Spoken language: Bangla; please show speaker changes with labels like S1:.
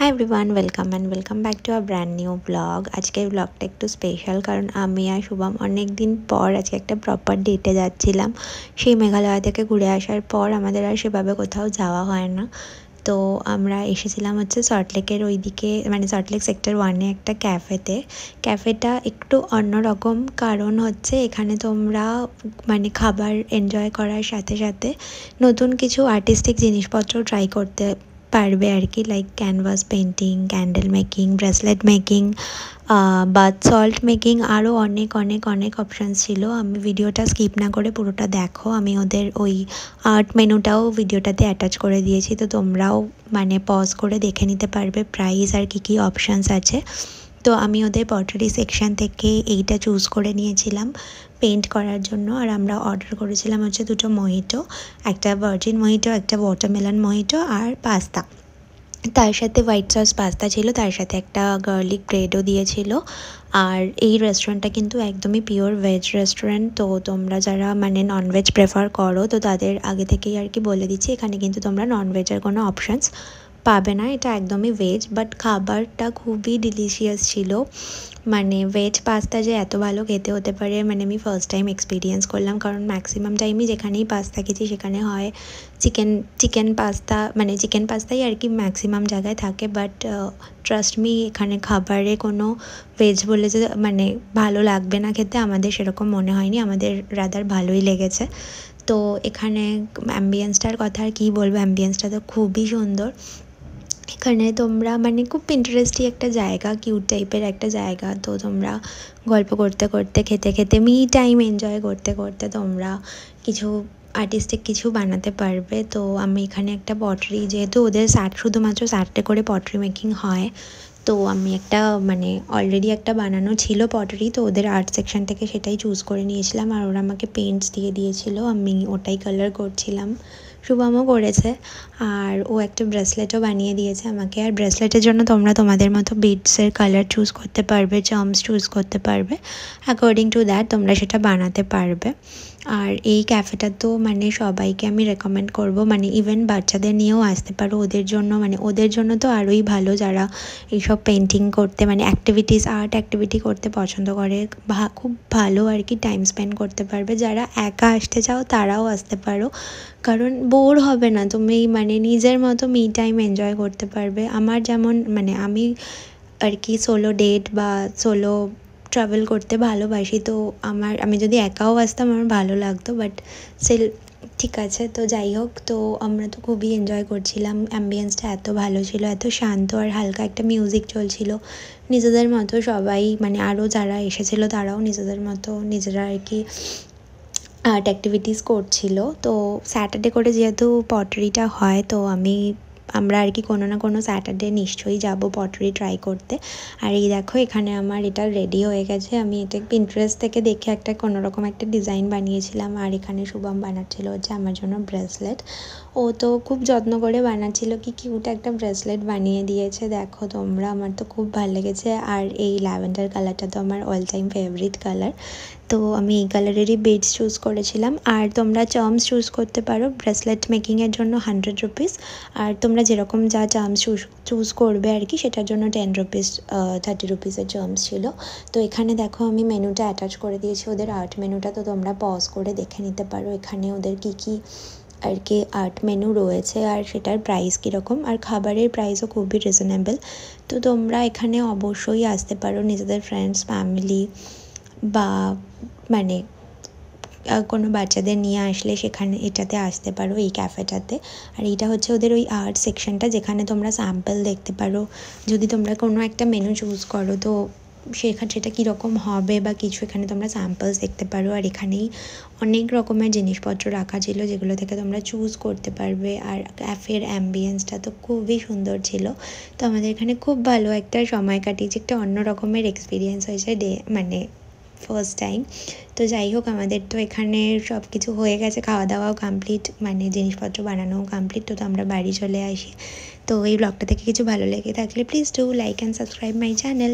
S1: Hi everyone welcome back to a brand new blog. आज के ब्लॉगटा एकटू स्पेशल कारण आमी और शुभम अनेक दिन पर आज एक प्रपर डेटे जाच्छिलाम। सेई मेघालय थेके घुरे आसार पर आमादेर आर सेभाबे कोथाओ जाওয়া হয় না। तो আমরা এসেছিলাম হচ্ছে সল্টলেকের ওইদিকে মানে সল্টলেক সেক্টর 1-এ একটা ক্যাফেতে। ক্যাফেটা একটু অন্যরকম কারণ হচ্ছে এখানে তোমরা মানে খাবার এনজয় করার সাথে সাথে নতুন কিছু আর্টিস্টিক জিনিসপত্র ট্রাই করতে পারবে আর কি, like canvas painting, candle making, bracelet making, bath salt making, আরও অনেক অনেক অনেক অপশানস ছিল। আমি ভিডিওটা স্কিপ না করে পুরোটা দেখো। আমি ওদের ওই আর্ট মেনুটাও ভিডিওটাতে অ্যাটাচ করে দিয়েছি, তো তোমরাও মানে পজ করে দেখে নিতে পারবে প্রাইস আর কী অপশানস আছে। তো আমি ওদের পটারি সেকশন থেকে এইটা চুজ করে নিয়েছিলাম পেন্ট করার জন্য। আর আমরা অর্ডার করেছিলাম হচ্ছে দুটো মোহিটো, একটা ভার্জিন মোহিটো, একটা ওয়াটারমেলন মোহিটো আর পাস্তা। তার সাথে হোয়াইট সস পাস্তা ছিল, তার সাথে একটা গার্লিক ব্রেডও দিয়েছিল। আর এই রেস্টুরেন্টটা কিন্তু একদমই পিওর ভেজ রেস্টুরেন্ট। তো তোমরা যারা মানে ননভেজ প্রেফার করো তো তাদের আগে থেকেই আর কি বলে দিচ্ছি, এখানে কিন্তু তোমরা ননভেজের কোনো অপশানস পাবে না, এটা একদমই ভেজ। বাট খাবারটা খুবই ডিলিশিয়াস ছিল। মানে ভেজ পাস্তা যে এত ভালো খেতে হতে পারে মানে আমি ফার্স্ট টাইম এক্সপিরিয়েন্স করলাম, কারণ ম্যাক্সিমাম টাইমই যেখানেই পাস্তা খেয়েছি সেখানে হয় চিকেন পাস্তা, মানে চিকেন পাস্তাই আর কি ম্যাক্সিমাম জায়গায় থাকে। বাট ট্রাস্ট মি, এখানে খাবারে কোনো ভেজ বলে যে মানে ভালো লাগবে না খেতে আমাদের সেরকম মনে হয়নি, আমাদের রাদার ভালোই লেগেছে। তো এখানে অ্যাম্বিয়েন্সটার কথা আর কী বলবো, অ্যাম্বিয়েন্সটা তো খুবই সুন্দর। এখানে তোমরা মানে খুব ইন্টারেস্টিং একটা জায়গা, কিউট টাইপের একটা জায়গা। তো তোমরা গল্প করতে করতে খেতে খেতে মি টাইম এনজয় করতে করতে তোমরা কিছু আর্টিস্টিক কিছু বানাতে পারবে। তো আমি এখানে একটা পটারি, যেহেতু ওদের শুধুমাত্র স্যাটারডে করে পটারি মেকিং হয়, তো আমি একটা মানে অলরেডি একটা বানানো ছিল পটারি, তো ওদের আর্ট সেকশন থেকে সেটাই চুজ করে নিয়েছিলাম। আর ওরা আমাকে পেন্টস দিয়ে দিয়েছিল, আমি ওটাই কালার করছিলাম, শুভমও করেছে। আর ও একটা ব্রেসলেটও বানিয়ে দিয়েছে আমাকে। আর ব্রেসলেটের জন্য তোমরা তোমাদের মতো বিডসের কালার চুজ করতে পারবে, চার্মস চুজ করতে পারবে, অ্যাকর্ডিং টু দ্যাট তোমরা সেটা বানাতে পারবে। আর এই ক্যাফেটা তো মানে সবাইকে আমি রেকমেন্ড করব, মানে ইভেন বাচ্চাদের নিয়েও আসতে পারো, ওদের জন্য মানে ওদের জন্য তো আরোই ভালো যারা এইসব পেন্টিং করতে মানে আর্ট অ্যাক্টিভিটি করতে পছন্দ করে। খুব ভালো আর কি টাইম স্পেন্ড করতে পারবে। যারা একা আসতে চাও তারাও আসতে পারো, কারণ বোর হবে না, তুমি মানে নিজের মতো মি টাইম এনজয় করতে পারবে। আমার যেমন মানে আমি আর কি সোলো ডেট বা সোলো ট্রাভেল করতে ভালোবাসি, তো আমি যদি একাও আসতাম আমার ভালো লাগতো। বাট ঠিক আছে, তো যাই হোক, তো আমরা তো খুবই এনজয় করছিলাম। অ্যাম্বিয়েন্সটা এত ভালো ছিল, এত শান্ত, আর হালকা একটা মিউজিক চলছিল। নিজেদের মতো সবাই মানে আরও যারা এসেছিলো তারাও নিজেদের মতো নিজেরা আর কি আর্ট অ্যাক্টিভিটিস করছিল। তো স্যাটারডে করে যেহেতু পটারিটা হয়, তো আমরা আর কি কোনো না কোনো স্যাটারডে নিশ্চয়ই যাব পটারি ট্রাই করতে। আর এই দেখো এখানে আমার এটা রেডি হয়ে গেছে। আমি এটা পিন্টারেস্ট থেকে দেখে একটা কোনোরকম একটা ডিজাইন বানিয়েছিলাম। আর এখানে শুভম বানাচ্ছিল হচ্ছে আমার জন্য ব্রেসলেট। ও তো খুব যত্ন করে বানাচ্ছিল, কি কিউট একটা ব্রেসলেট বানিয়ে দিয়েছে দেখো তোমরা, আমার তো খুব ভালো লেগেছে। আর এই ল্যাভেন্ডার কালারটা তো আমার অল টাইম ফেভারিট কালার, তো আমি এই কালারেরই বিডস চুজ করেছিলাম। আর তোমরা চার্মস চুজ করতে পারো ব্রেসলেট মেকিংয়ের জন্য 100 রুপিস। আর তোমরা যেরকম যা চার্মস চুজ করবে আর কি সেটার জন্য 10 রুপিস 30 রুপিসের চার্মস ছিল। তো এখানে দেখো আমি মেনুটা অ্যাটাচ করে দিয়েছি, ওদের আর্ট মেনুটা, তো তোমরা পজ করে দেখে নিতে পারো এখানে ওদের কী আর কি আর্ট মেনু রয়েছে আর সেটার প্রাইস কীরকম। আর খাবারের প্রাইসও খুবই রিজনেবল। তো তোমরা এখানে অবশ্যই আসতে পারো নিজেদের ফ্রেন্ডস ফ্যামিলি বা মানে কোনো বাচ্চাদের নিয়ে আসলে সেখানে এটাতে আসতে পারো, এই ক্যাফেটাতে। আর এইটা হচ্ছে ওদের ওই আর্ট সেকশনটা, যেখানে তোমরা স্যাম্পল দেখতে পারো। যদি তোমরা কোনো একটা মেনু চুজ করো তো সেটা কীরকম হবে বা কিছু, এখানে তোমরা স্যাম্পলস দেখতে পারো। আর এখানেই অনেক রকমের জিনিসপত্র রাখা ছিল যেগুলো থেকে তোমরা চুজ করতে পারবে। আর ক্যাফের অ্যাম্বিয়েন্সটা তো খুবই সুন্দর ছিল। তো আমাদের এখানে খুব ভালো একটা সময় কাটিয়েছে, একটা অন্য রকমের এক্সপিরিয়েন্স হয়েছে মানে ফার্স্ট টাইম। তো যাই হোক, আমাদের তো এখানে সব কিছু হয়ে গেছে, খাওয়া দাওয়াও কমপ্লিট, মানে জিনিসপত্র বানানোও কমপ্লিট। তো আমরা বাড়ি চলে আসি। তো এই ব্লগটা থেকে কিছু ভালো লেগে থাকলে please do like and subscribe my channel.